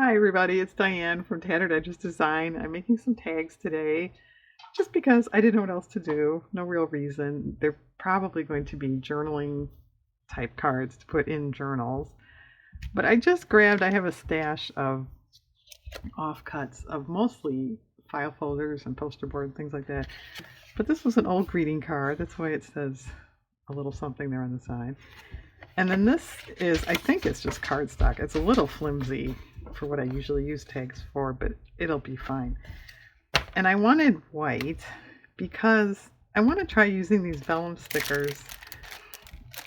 Hi everybody, it's Diane from Tattered Edges Design. I'm making some tags today just because I didn't know what else to do. No real reason. They're probably going to be journaling type cards to put in journals. But I have a stash of offcuts of mostly file folders and poster board and things like that. But this was an old greeting card. That's why it says a little something there on the side. And then this is, I think it's just cardstock. It's a little flimsy for what I usually use tags for, but it'll be fine. And I wanted white because I want to try using these vellum stickers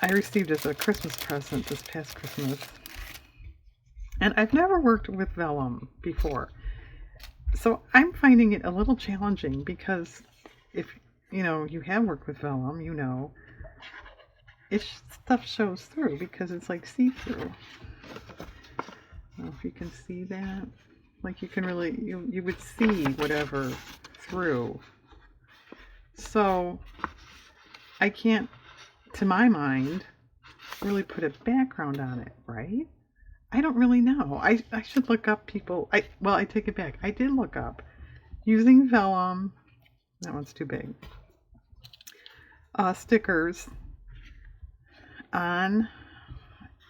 I received as a Christmas present this past Christmas. And I've never worked with vellum before. So I'm finding it a little challenging because if you have worked with vellum, stuff shows through because it's like see-through. I don't know if you can see that. Like you can really, you would see whatever through. So I can't, to my mind, really put a background on it, right? I don't really know. I should look up people. I take it back. I did look up using vellum. That one's too big. Stickers on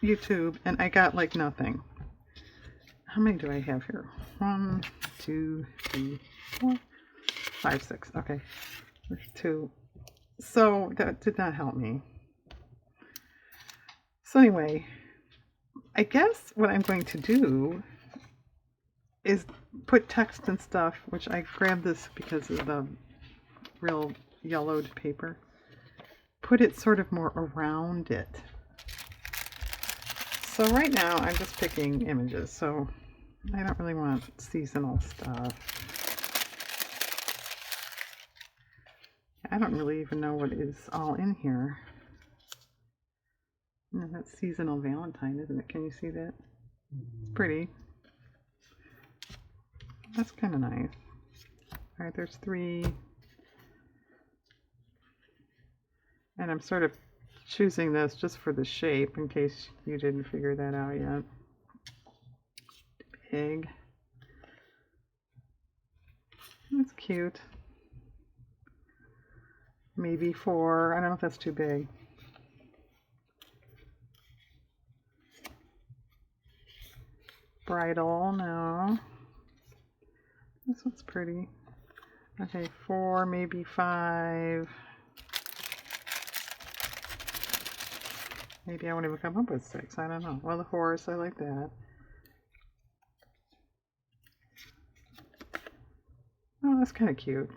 YouTube, and I got like nothing. How many do I have here? 1, 2, 3, 4, 5, 6. Okay, there's 2. So that did not help me. So anyway, I guess what I'm going to do is put text and stuff, which I grabbed this because of the real yellowed paper. Put it sort of more around it. So right now I'm just picking images, so I don't really want seasonal stuff. I don't really even know what is all in here. No, that's seasonal Valentine, isn't it? Can you see that? It's pretty. That's kind of nice. All right, there's 3. And I'm sort of choosing this just for the shape in case you didn't figure that out yet. Big. That's cute. Maybe 4. I don't know if that's too big. Bridal, no. This one's pretty. Okay, 4, maybe 5. Maybe I won't even come up with 6. I don't know. Well, the horse, I like that. Oh, that's kind of cute.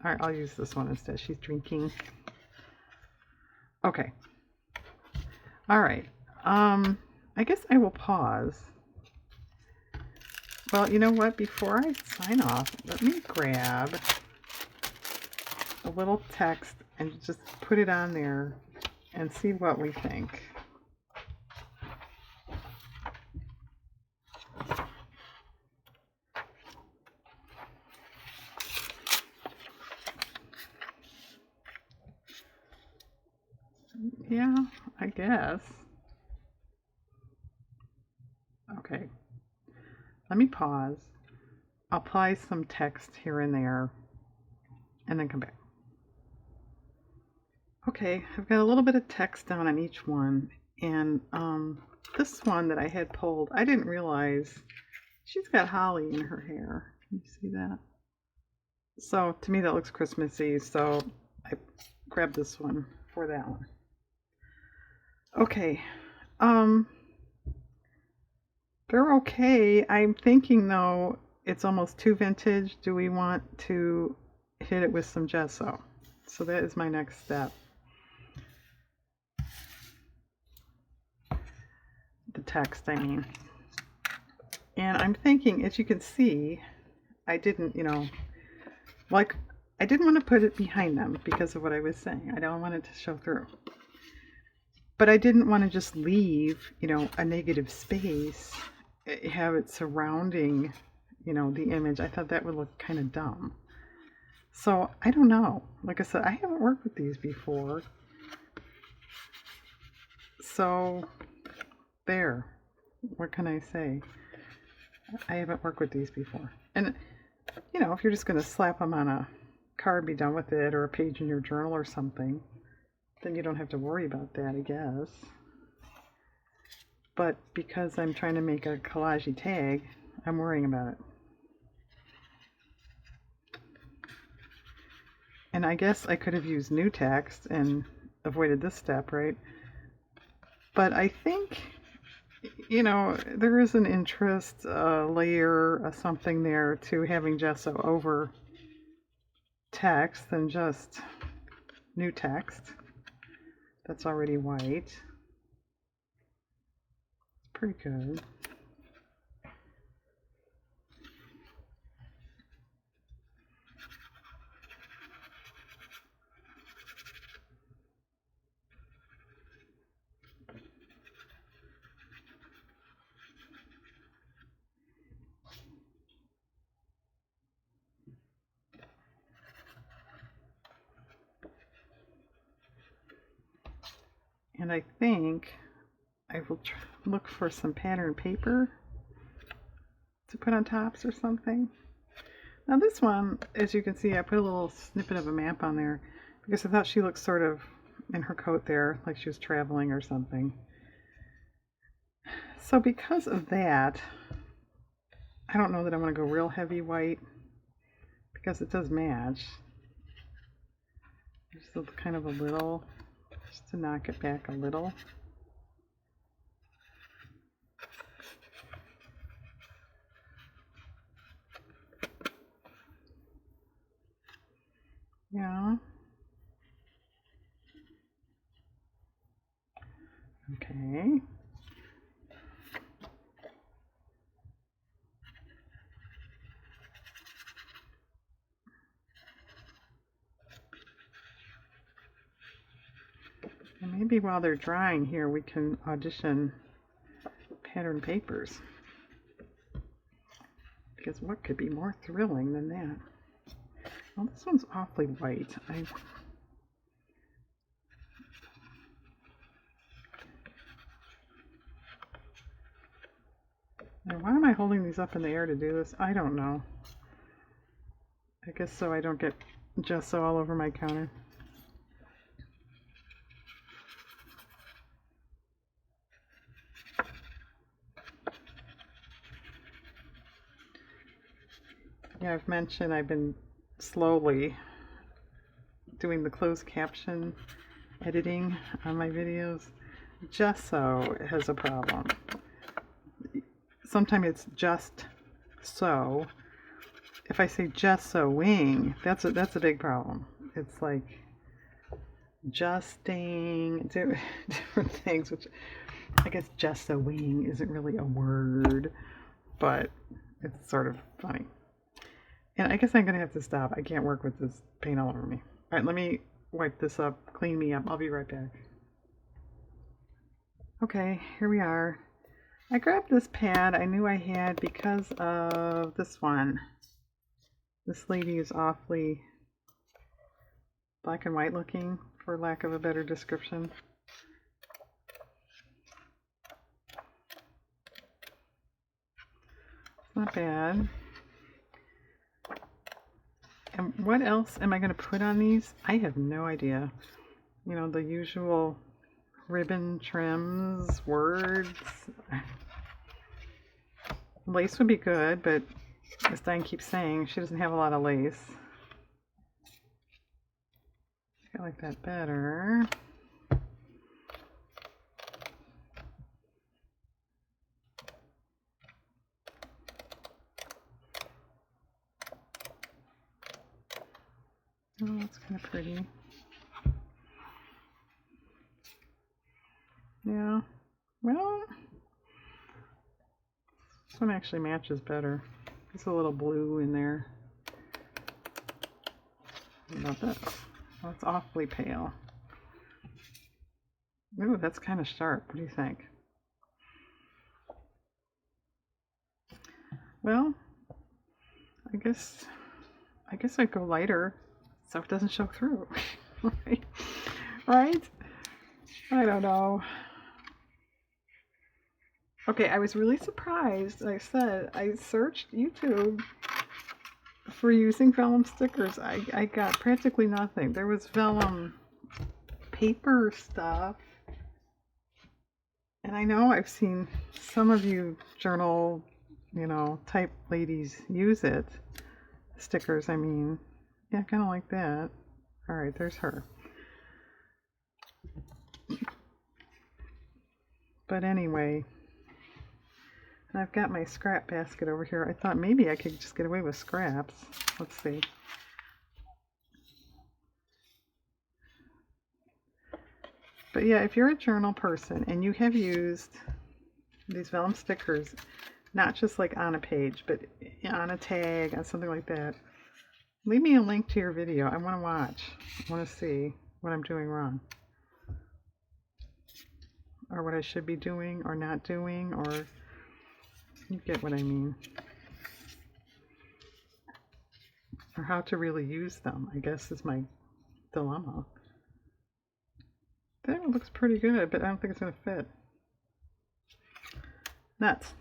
All right, I'll use this one instead. She's drinking. Okay. All right. I guess I will pause. Well, you know what? Before I sign off, let me grab a little text and just put it on there and see what we think. Yeah, I guess. Okay. Let me pause. I'll apply some text here and there and then come back. Okay, I've got a little bit of text down on each one, and this one that I had pulled, I didn't realize she's got holly in her hair. Can you see that? So to me that looks Christmassy, so I grabbed this one for that one. Okay, they're okay. I'm thinking though, it's almost too vintage. Do we want to hit it with some gesso? So that is my next step. The text, I mean. And I'm thinking, as you can see, I didn't, I didn't want to put it behind them because of what I was saying. I don't want it to show through. But I didn't want to just leave, a negative space, have it surrounding, the image. I thought that would look kind of dumb. So I don't know. Like I said, I haven't worked with these before. So there. What can I say? I haven't worked with these before. And, you know, if you're just going to slap them on a card, be done with it, or a page in your journal or something, then you don't have to worry about that, I guess. But because I'm trying to make a collage tag, I'm worrying about it. And I guess I could have used new text and avoided this step, right? But I think, you know, there is an interest, layer, something there to having gesso over text than just new text that's already white. It's pretty good. And I think I will look for some pattern paper to put on tops or something. Now this one, as you can see, I put a little snippet of a map on there because I thought she looked sort of in her coat there, like she was traveling or something. So because of that, I don't know that I want to go real heavy white because it does match. Just kind of a little, just to knock it back a little. Yeah. Okay. And maybe while they're drying here, we can audition pattern papers. Because what could be more thrilling than that? Well, this one's awfully white. Now, why am I holding these up in the air to do this? I don't know. I guess so I don't get gesso all over my counter. Yeah, I've mentioned I've been slowly doing the closed caption editing on my videos. Gesso has a problem. Sometimes it's just so. If I say gessoing, that's a big problem. It's like justing, different things, which I guess gessoing isn't really a word, but it's sort of funny. And I guess I'm going to have to stop. I can't work with this paint all over me. All right, let me wipe this up, clean me up. I'll be right back. Okay, here we are. I grabbed this pad I knew I had because of this one. This lady is awfully black and white looking, for lack of a better description. It's not bad. And what else am I going to put on these? I have no idea. You know, the usual ribbon trims, words. Lace would be good, but as Diane keeps saying, she doesn't have a lot of lace. I like that better. Oh, that's kind of pretty. Yeah. Well, this one actually matches better. There's a little blue in there. What about that? Oh, it's awfully pale. Ooh, that's kind of sharp. What do you think? Well, I guess I'd go lighter so it doesn't show through. Right? Right? I don't know. Okay, I was really surprised. I said I searched YouTube for using vellum stickers. I got practically nothing. There was vellum paper stuff. And I know I've seen some of you journal, type ladies use it. Stickers, I mean. Yeah, kind of like that. All right, there's her. But anyway, I've got my scrap basket over here. I thought maybe I could just get away with scraps. Let's see. But yeah, if you're a journal person and you have used these vellum stickers, not just like on a page, but on a tag, on something like that, leave me a link to your video. I want to watch. I want to see what I'm doing wrong. Or what I should be doing or not doing, or you get what I mean. Or how to really use them, I guess, is my dilemma. That one looks pretty good, but I don't think it's going to fit. Nuts.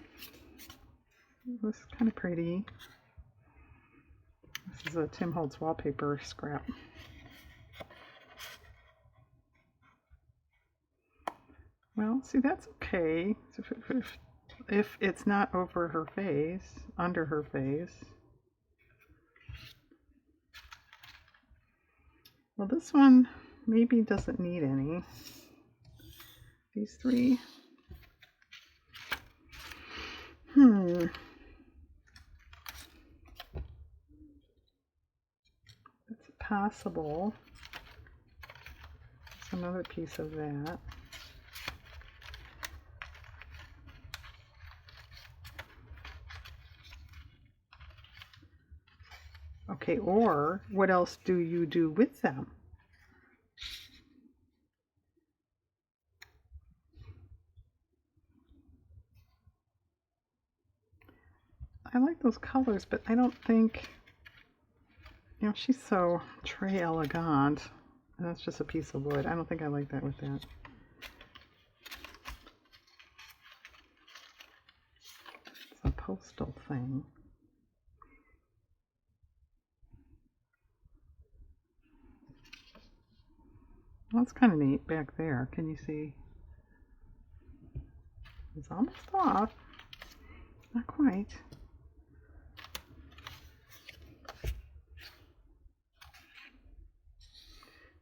This is kind of pretty. This is a Tim Holtz wallpaper scrap. Well, see, that's okay. If it's not over her face, under her face. Well, this one maybe doesn't need any. These three. It's possible. There's another piece of that. Okay, or what else do you do with them? I like those colors, but I don't think, she's so très elegant. And that's just a piece of wood. I don't think I like that with that. It's a postal thing. Well, that's kind of neat back there. Can you see? It's almost off. Not quite.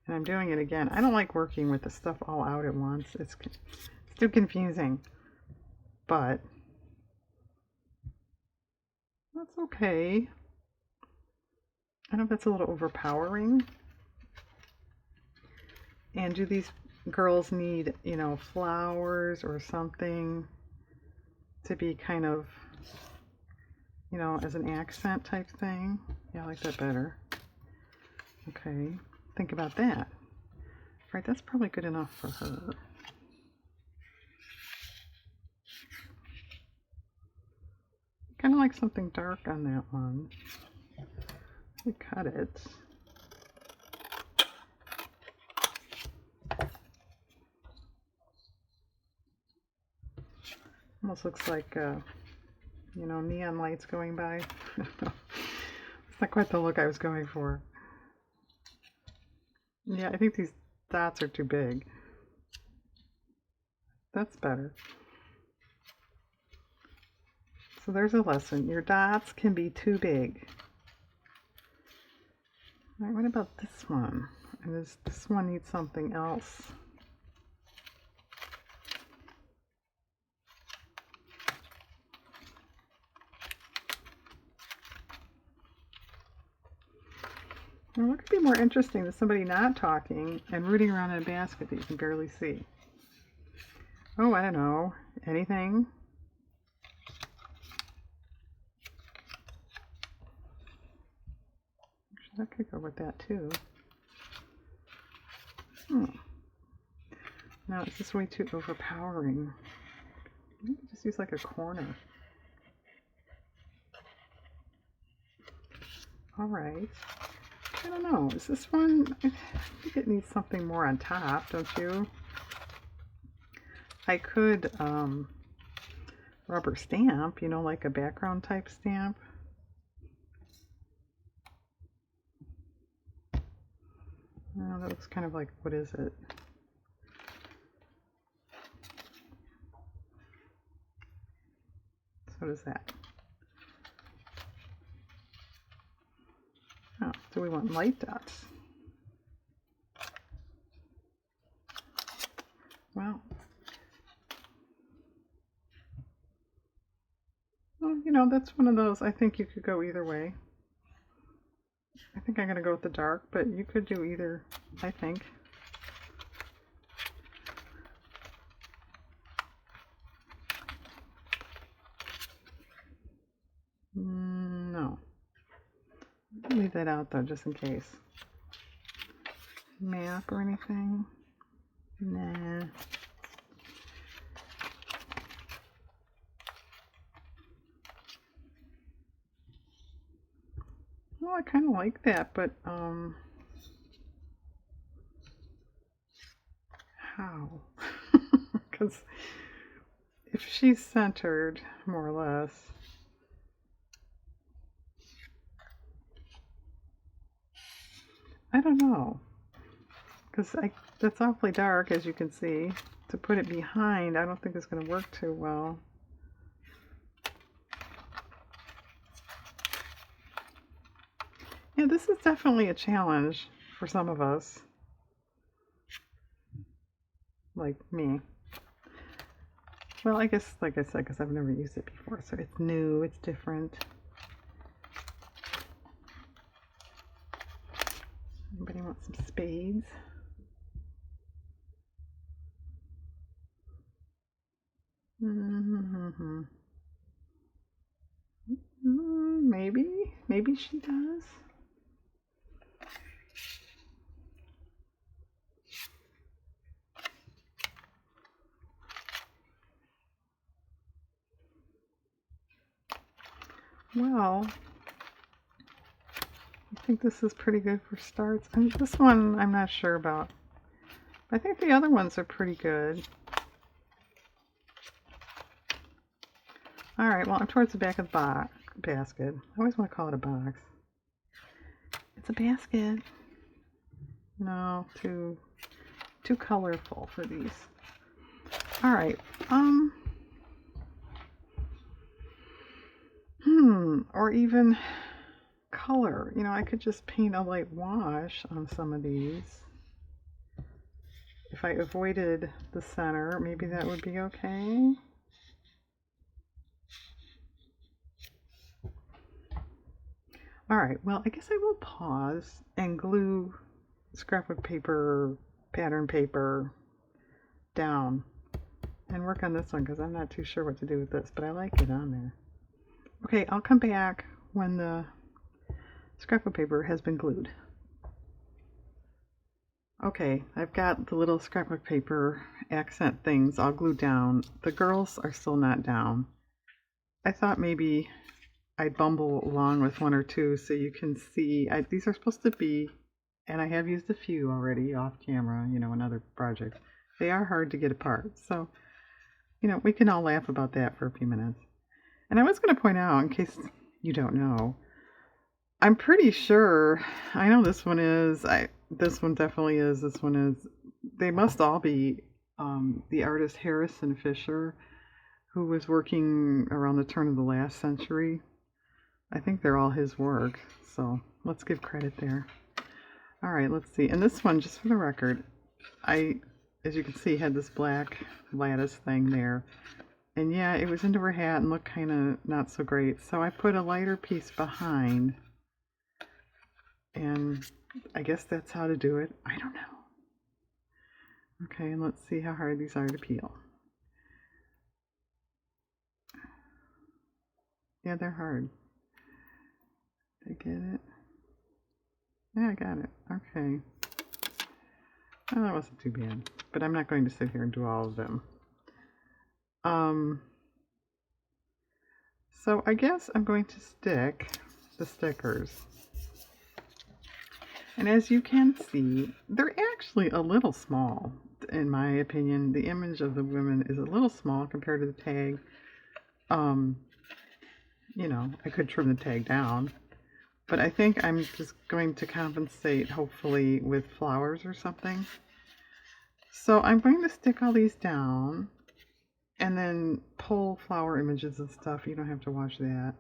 And I'm doing it again. I don't like working with the stuff all out at once. It's too confusing. But that's okay. I know that's a little overpowering. And do these girls need, flowers or something to be kind of, as an accent type thing? Yeah, I like that better. Okay, think about that. Right, that's probably good enough for her. Kind of like something dark on that one. We cut it. Almost looks like, neon lights going by. It's not quite the look I was going for. Yeah, I think these dots are too big. That's better. So there's a lesson. Your dots can be too big. All right, what about this one? And this one needs something else. Now, what could be more interesting than somebody not talking and rooting around in a basket that you can barely see? Oh, I don't know. Anything? Actually, that could go with that too. No, it's just way too overpowering. Just use like a corner. All right. I don't know. Is this one? I think it needs something more on top, don't you? I could rubber stamp, you know, like a background type stamp. Oh, that looks kind of like, what is it? So what is that? Oh, do we want light dots? Well, you know, that's one of those, I think you could go either way. I think I'm going to go with the dark, but you could do either, I think. No. Leave that out though, just in case. Map or anything? Nah. Well, I kind of like that, but how? Because if she's centered, more or less. I don't know. Because that's awfully dark, as you can see. To put it behind, I don't think it's going to work too well. Yeah, this is definitely a challenge for some of us. Like me. Well, I guess, like I said, because I've never used it before, so it's new, it's different. Anybody want some spades? Maybe she does. Well, I think this is pretty good for starts. And this one I'm not sure about. I think the other ones are pretty good. Alright, well, I'm towards the back of the basket. I always want to call it a box. It's a basket. No, too colorful for these. Alright, or even color. You know, I could just paint a light wash on some of these. If I avoided the center, maybe that would be okay. Alright, well, I guess I will pause and glue scrapbook paper, pattern paper down and work on this one because I'm not too sure what to do with this, but I like it on there. Okay, I'll come back when the scrapbook paper has been glued. Okay, I've got the little scrapbook paper accent things all glued down. The girls are still not down. I thought maybe I'd bumble along with one or two so you can see. These are supposed to be, and I have used a few already off camera, you know, in other projects. They are hard to get apart, so, you know, we can all laugh about that for a few minutes. And I was going to point out, in case you don't know, I'm pretty sure, I know this one is, this one definitely is, this one is, they must all be the artist Harrison Fisher, who was working around the turn of the last century. I think they're all his work, so let's give credit there. All right, let's see. And this one, just for the record, as you can see, had this black lattice thing there. And yeah, it was into her hat and looked kind of not so great. So I put a lighter piece behind. And I guess that's how to do it. I don't know. Okay, and let's see how hard these are to peel. Yeah, they're hard. Did I get it? Yeah, I got it. Okay. Oh, that wasn't too bad. But I'm not going to sit here and do all of them. So I guess I'm going to stick the stickers. And as you can see, they're actually a little small, in my opinion. The image of the women is a little small compared to the tag. Um, I could trim the tag down, but I think I'm just going to compensate, hopefully, with flowers or something. So I'm going to stick all these down and then pull flower images and stuff. You don't have to watch that.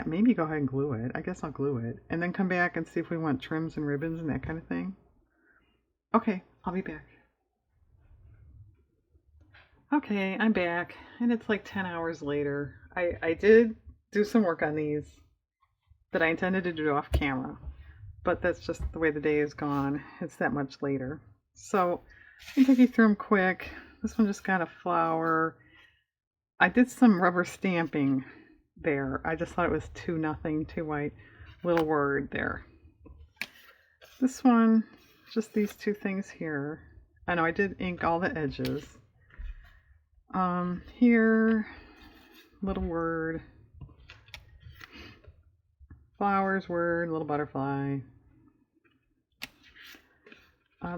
Maybe go ahead and glue it. I guess I'll glue it. And then come back and see if we want trims and ribbons and that kind of thing. Okay, I'll be back. Okay, I'm back. And it's like 10 hours later. I did do some work on these that I intended to do off camera. But that's just the way the day is gone. It's that much later. So I'll take you through them quick. This one just got a flower. I did some rubber stamping there. I just thought it was too nothing, too white. Little word there. This one, just these two things here. I know I did ink all the edges. Here, little word. Flowers word, little butterfly.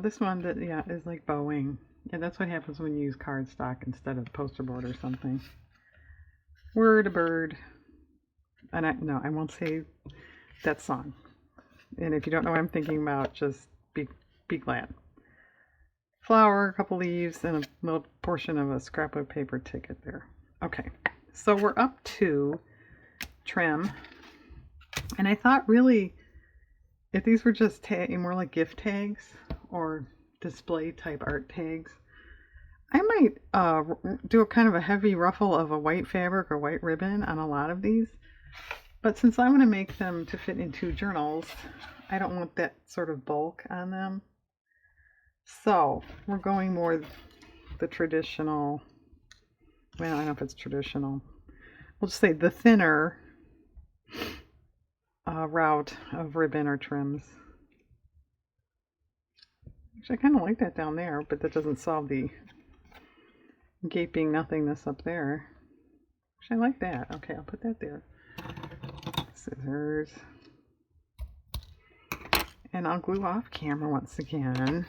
This one that is like bowing. Yeah, that's what happens when you use cardstock instead of poster board or something. Word, a bird. And I won't say that song. And if you don't know what I'm thinking about, just be glad. Flower, a couple leaves, and a little portion of a scrapbook paper ticket there. Okay, so we're up to trim. And I thought really, if these were just more like gift tags or display type art tags, I might do a kind of a heavy ruffle of a white fabric or white ribbon on a lot of these. But since I want to make them to fit in 2 journals, I don't want that sort of bulk on them. So we're going more the traditional, well, I don't know if it's traditional. We'll just say the thinner route of ribbon or trims. Which I kind of like that down there, but that doesn't solve the gaping nothingness up there. Which I like that. Okay, I'll put that there. Scissors. And I'll glue off camera once again.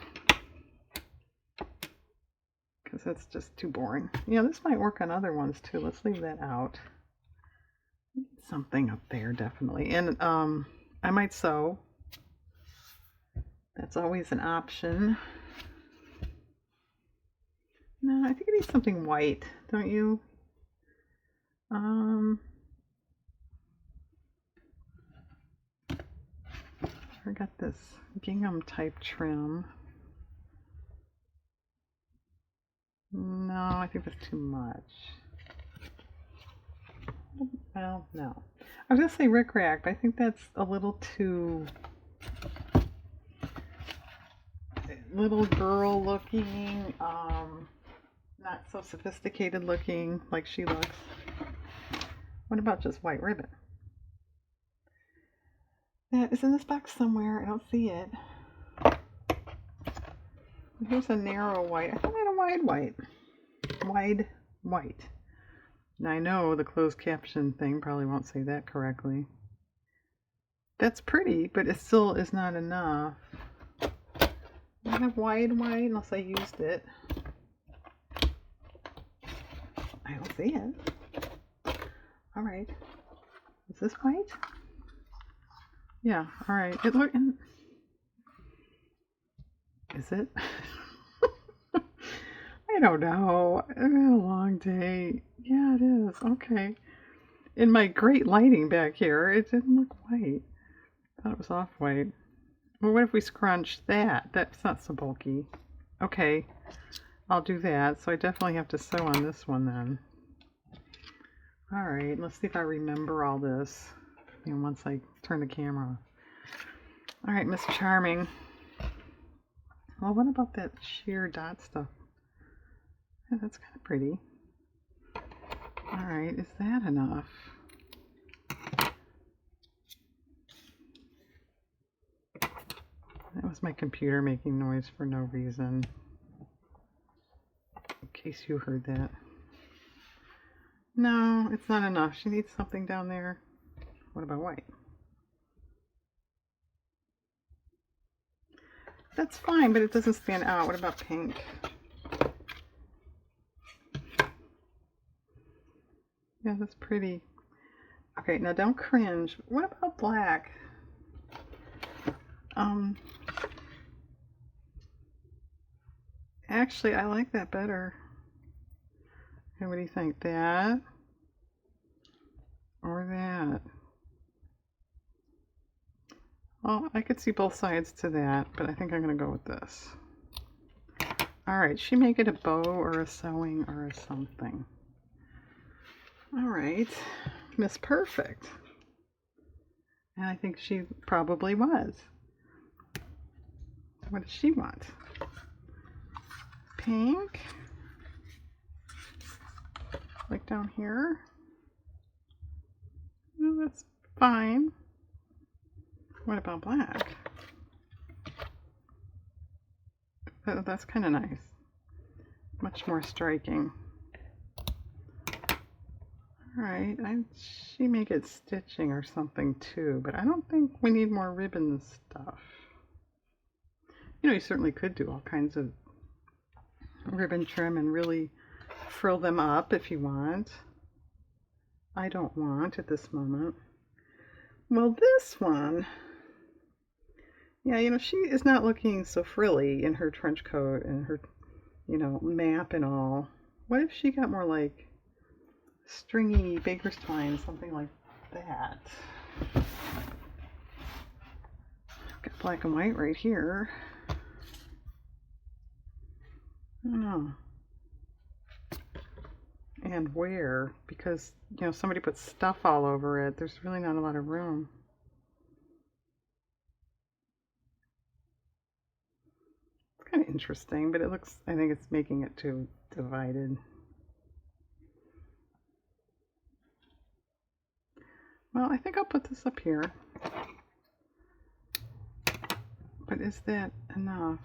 Because that's just too boring. Yeah, this might work on other ones too. Let's leave that out. Something up there, definitely. And I might sew. That's always an option. No, I think it needs something white, don't you? I got this gingham type trim. No, I think that's too much. Well, no. I was going to say rickrack, but I think that's a little too little girl looking, not so sophisticated looking like she looks. What about just white ribbon? That is in this box somewhere. I don't see it. Here's a narrow white. I thought I had a wide white. Wide white. Now I know the closed caption thing probably won't say that correctly. That's pretty, but it still is not enough. I have wide white unless I used it. I don't see it. Alright. Is this white? Yeah, alright. Is it? I don't know. It's been a long day. Yeah, it is. Okay. In my great lighting back here, it didn't look white. I thought it was off-white. Well, what if we scrunch that? That's not so bulky. Okay, I'll do that. So I definitely have to sew on this one then. Alright, let's see if I remember all this. Once I turn the camera off. Alright, Miss Charming. Well, what about that sheer dot stuff? Yeah, that's kind of pretty. Alright, is that enough? That was my computer making noise for no reason. In case you heard that. No, it's not enough. She needs something down there. What about white? That's fine, but it doesn't stand out. What about pink? Yeah, that's pretty. Okay, now don't cringe. What about black? Um, Actually, I like that better. Okay, what do you think? That or that? Well, I could see both sides to that, but I think I'm going to go with this. All right, she make it a bow or a sewing or a something. All right, Miss Perfect. And I think she probably was. What does she want? Pink. Like down here. Oh, that's fine. What about black? Oh, that's kind of nice. Much more striking. Alright, she may get stitching or something too, but I don't think we need more ribbon stuff. You know, you certainly could do all kinds of ribbon trim and really frill them up if you want. I don't want at this moment. Well, this one, yeah, you know, she is not looking so frilly in her trench coat and her, you know, map and all. What if she got more like stringy baker's twine, something like that? I've got black and white right here. I don't know. And where? Because, you know, somebody put stuff all over it. There's really not a lot of room. It's kind of interesting, but it looks, I think it's making it too divided. Well, I think I'll put this up here. But is that enough?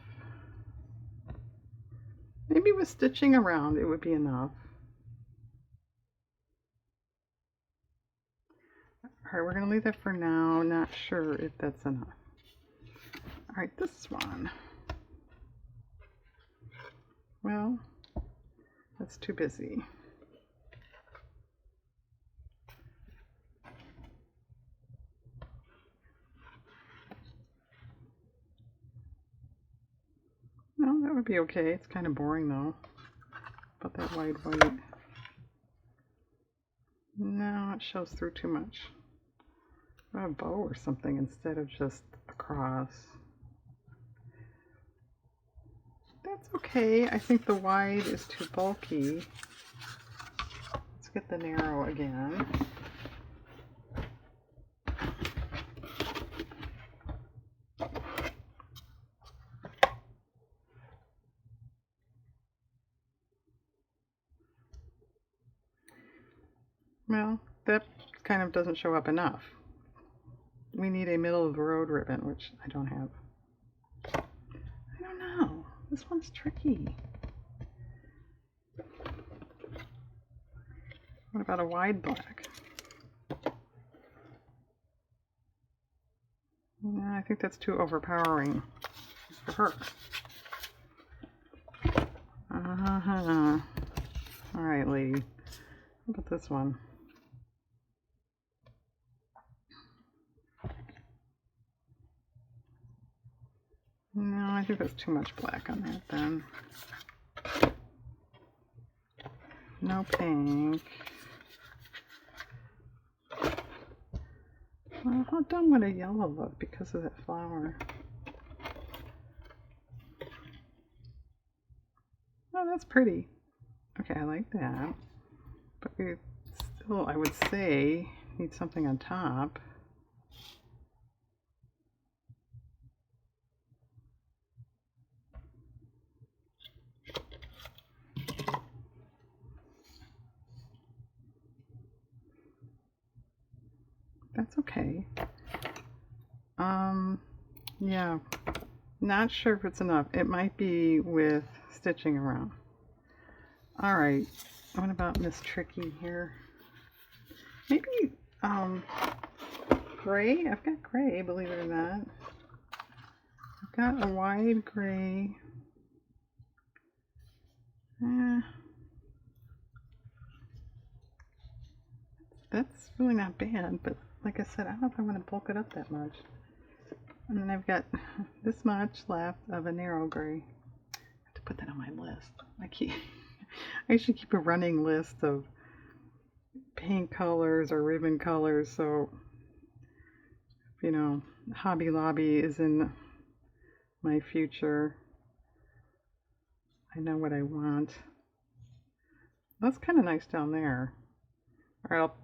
Maybe with stitching around it would be enough. Alright, we're going to leave that for now. Not sure if that's enough. Alright, this one. Well, that's too busy. No, that would be okay. It's kind of boring though. But that wide white. No, it shows through too much. A bow or something instead of just a cross. That's okay. I think the wide is too bulky. Let's get the narrow again. Well, that kind of doesn't show up enough. We need a middle of the road ribbon, which I don't have. I don't know. This one's tricky. What about a wide black? No, I think that's too overpowering for her. All right, lady. How about this one? No, I think that's too much black on that then. No pink. Well, how dumb would a yellow look because of that flower? Oh, that's pretty. Okay, I like that. But we still, I would say, need something on top. That's okay. Yeah, not sure if it's enough. It might be with stitching around. All right, what about Miss Tricky here? Maybe, gray? I've got gray, believe it or not. I've got a wide gray. really not bad, but like I said, I don't know if I want to bulk it up that much. And then I've got this much left of a narrow gray. I have to put that on my list. I should keep a running list of paint colors or ribbon colors, so you know, Hobby Lobby is in my future. I know what I want. That's kind of nice down there. Or I'll,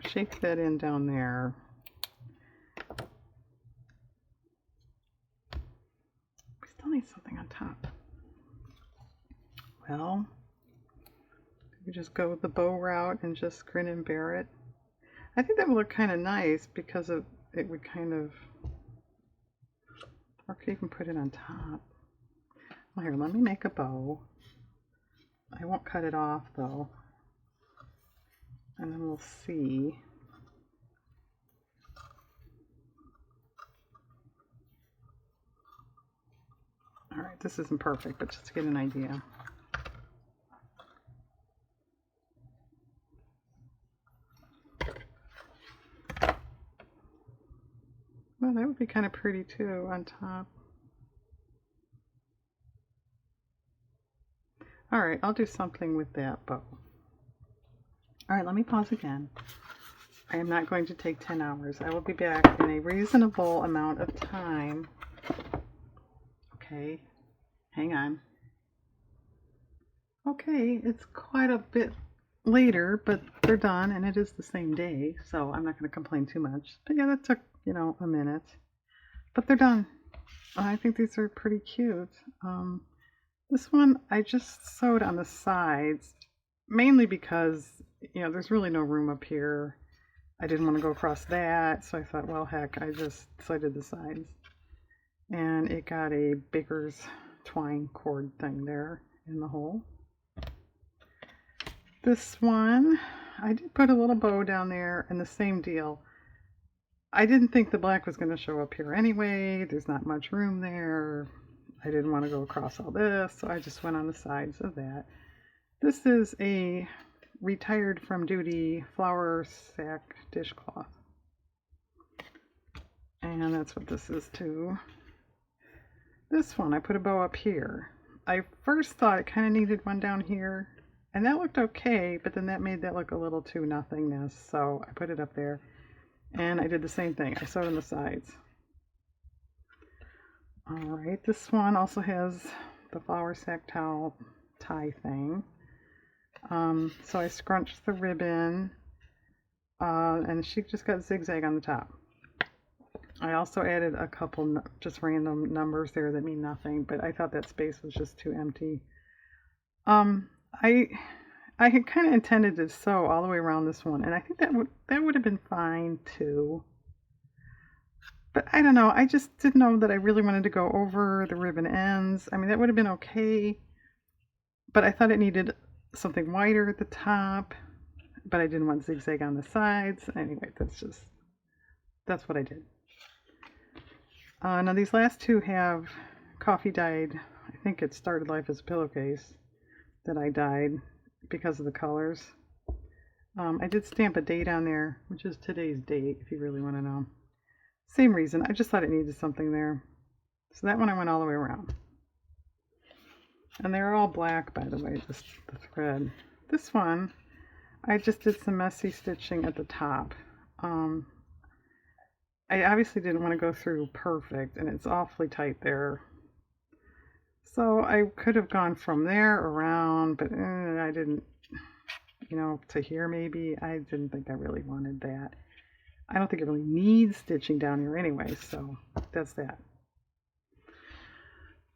shape that in down there. We still need something on top. Well, we just go with the bow route and just grin and bear it. I think that would look kind of nice because it would kind of, or could even put it on top. Well, here, let me make a bow. I won't cut it off though. And then we'll see. All right, this isn't perfect, but just to get an idea. Well, that would be kind of pretty too on top. All right, I'll do something with that bow. All right, let me pause again. I am not going to take 10 hours. I will be back in a reasonable amount of time. Okay, hang on. Okay, it's quite a bit later, but they're done, and it is the same day, so I'm not going to complain too much. But yeah, that took, a minute. But they're done. I think these are pretty cute. This one I just sewed on the sides, mainly because, there's really no room up here. I didn't want to go across that, so I thought, well, heck, so I did the sides. And it got a baker's twine cord thing there in the hole. This one, I did put a little bow down there, and the same deal. I didn't think the black was going to show up here anyway. There's not much room there. I didn't want to go across all this, so I just went on the sides of that. This is a retired from duty flour sack dishcloth. And that's what this is too. This one, I put a bow up here. I first thought it kind of needed one down here, and that looked okay, but then that made that look a little too nothingness, so I put it up there. And I did the same thing. I sewed on the sides. Alright, this one also has the flour sack towel tie thing. So I scrunched the ribbon, and she just got zigzag on the top. I also added a couple just random numbers there that mean nothing, but I thought that space was just too empty. I had kind of intended to sew all the way around this one, and I think that would have been fine too. But I don't know, I just didn't know that I really wanted to go over the ribbon ends. I mean, that would have been okay, but I thought it needed something wider at the top, but I didn't want zigzag on the sides. Anyway, that's what I did. Now these last two have coffee dyed. I think it started life as a pillowcase that I dyed because of the colors. I did stamp a date on there, which is today's date, if you really want to know. Same reason, I just thought it needed something there. So that one I went all the way around. And they're all black, by the way, just the thread. This one, I just did some messy stitching at the top. I obviously didn't want to go through perfect, and it's awfully tight there. So I could have gone from there around, but I didn't, to here maybe. I didn't think I really wanted that. I don't think it really needs stitching down here anyway, so that's that.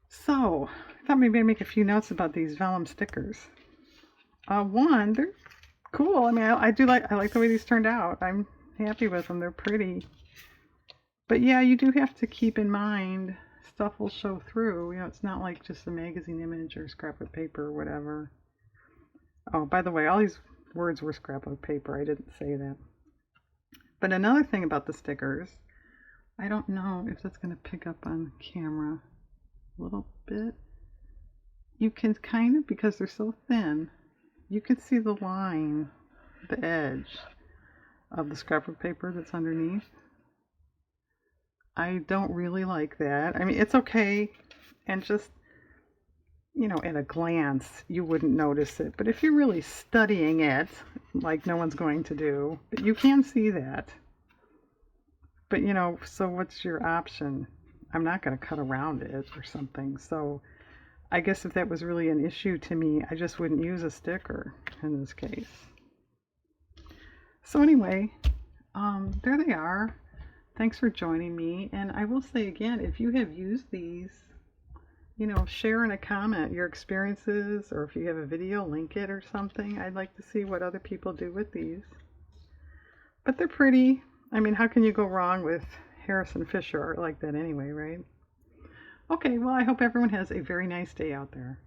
So, I thought maybe I'd make a few notes about these vellum stickers. One, they're cool. I mean, I like the way these turned out. I'm happy with them. They're pretty. But yeah, you do have to keep in mind stuff will show through. It's not like just a magazine image or scrapbook paper or whatever. Oh, by the way, all these words were scrapbook paper. I didn't say that. But another thing about the stickers, I don't know if that's going to pick up on camera a little bit. You can kind of, because they're so thin, you can see the line, the edge. of the scrapbook paper that's underneath. I don't really like that. I mean, it's okay, and just, at a glance, you wouldn't notice it. But if you're really studying it, like no one's going to do, but you can see that. But, so what's your option? I'm not going to cut around it or something. So I guess if that was really an issue to me, I just wouldn't use a sticker in this case. So anyway, there they are. Thanks for joining me. And I will say again, if you have used these, share in a comment your experiences, or if you have a video, link it or something. I'd like to see what other people do with these. But they're pretty. I mean, how can you go wrong with Harrison Fisher art like that anyway, right? Okay, well, I hope everyone has a very nice day out there.